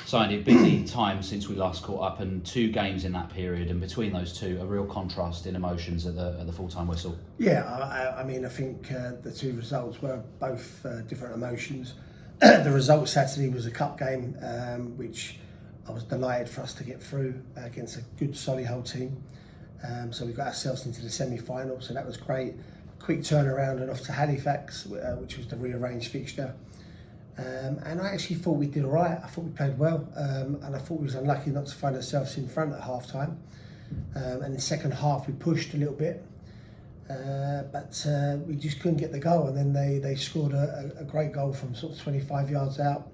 So Andy, a busy time since we last caught up, and 2 games in that period, and between those two, a real contrast in emotions at the full-time whistle. Yeah, I mean, I think the 2 results were both different emotions. The result Saturday was a cup game, which I was delighted for us to get through against a good Solihull team. So we got ourselves into the semi-final, so that was great. Quick turnaround and off to Halifax, which was the rearranged fixture. And I actually thought we did all right. I thought we played well, and I thought we was unlucky not to find ourselves in front at half time. And in the second half we pushed a little bit, but we just couldn't get the goal. And then they scored a great goal from sort of 25 yards out,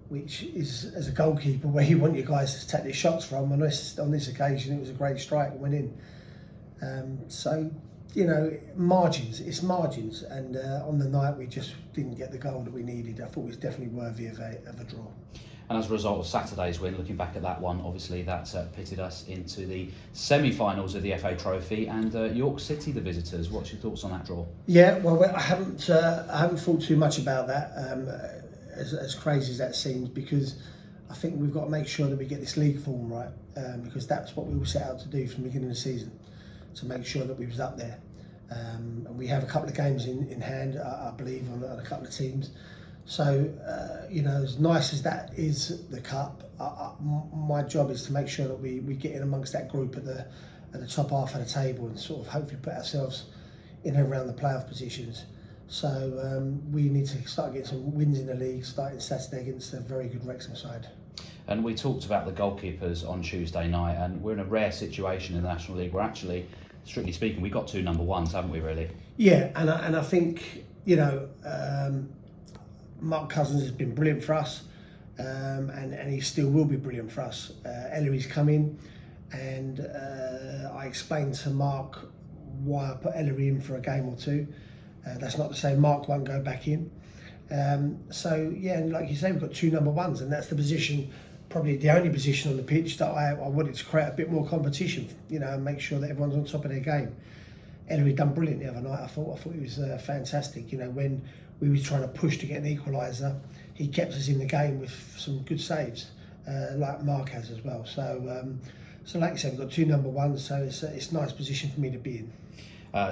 which is, as a goalkeeper, where you want your guys to take their shots from. And on this occasion it was a great strike and went in. So, you know, it's margins, and on the night we just didn't get the goal that we needed. I thought it was definitely worthy of a draw. And as a result of Saturday's win, looking back at that one, obviously that pitted us into the semi-finals of the FA Trophy, and York City, the visitors. What's your thoughts on that draw? Yeah, well, I haven't thought too much about that, as crazy as that seems, because I think we've got to make sure that we get this league form right, because that's what we all set out to do from the beginning of the season, to make sure that we was up there. And we have a couple of games in hand, I believe, on a couple of teams. So, you know, as nice as that is, the cup, my job is to make sure that we get in amongst that group at the top half of the table, and sort of hopefully put ourselves in and around the playoff positions. So we need to start getting some wins in the league, starting Saturday against a very good Wrexham side. And we talked about the goalkeepers on Tuesday night, and we're in a rare situation in the National League where actually, strictly speaking, we've got 2 number ones, haven't we, really? Yeah, and I think, you know, Mark Cousins has been brilliant for us, and he still will be brilliant for us. Ellery's come in, and I explained to Mark why I put Ellery in for a game or 2. That's not to say Mark won't go back in. So yeah, and like you say, we've got 2 number ones, and that's the position, probably the only position on the pitch that I wanted to create a bit more competition, you know, and make sure that everyone's on top of their game. Ellery done brilliant the other night. I thought he was fantastic. You know, when we were trying to push to get an equaliser, he kept us in the game with some good saves, like Mark has as well. So, like I said, we've got 2 number ones, so it's a nice position for me to be in.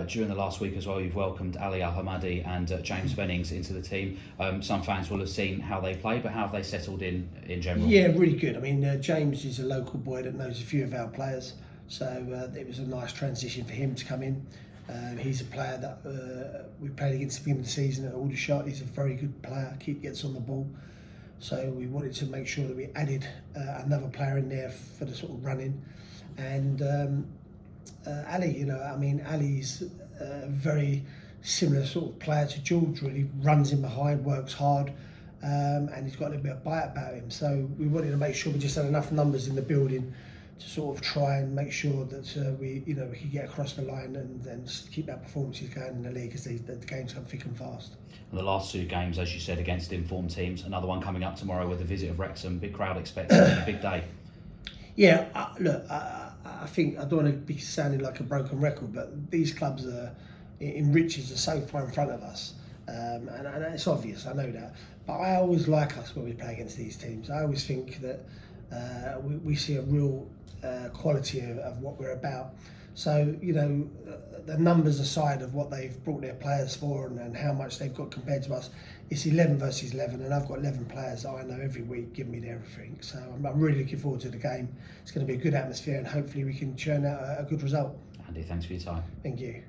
During the last week as well, you've welcomed Ali Al-Hamadi and James Vennings into the team. Some fans will have seen how they play, but how have they settled in general? Yeah, really good. I mean, James is a local boy that knows a few of our players, so it was a nice transition for him to come in. He's a player that we played against at the beginning of the season at Aldershot. He's a very good player, gets on the ball. So we wanted to make sure that we added another player in there for the sort of running. And Ali, you know, I mean, Ali's a very similar sort of player to George, really. Runs in behind, works hard, and he's got a little bit of bite about him. So we wanted to make sure we just had enough numbers in the building to sort of try and make sure that we could get across the line and keep our performances going in the league as the games come thick and fast. And the last 2 games, as you said, against informed teams. Another one coming up tomorrow with a visit of Wrexham. Big crowd expected, a big day. Yeah, look, I think I don't want to be sounding like a broken record, but these clubs in riches are so far in front of us, and it's obvious. I know that, but I always like us when we play against these teams. I always think that we see a real quality of what we're about. So, you know, the numbers aside of what they've brought their players for and how much they've got compared to us, it's 11 versus 11, and I've got 11 players that I know every week give me their everything. So I'm really looking forward to the game. It's going to be a good atmosphere, and hopefully we can churn out a good result. Andy, thanks for your time. Thank you.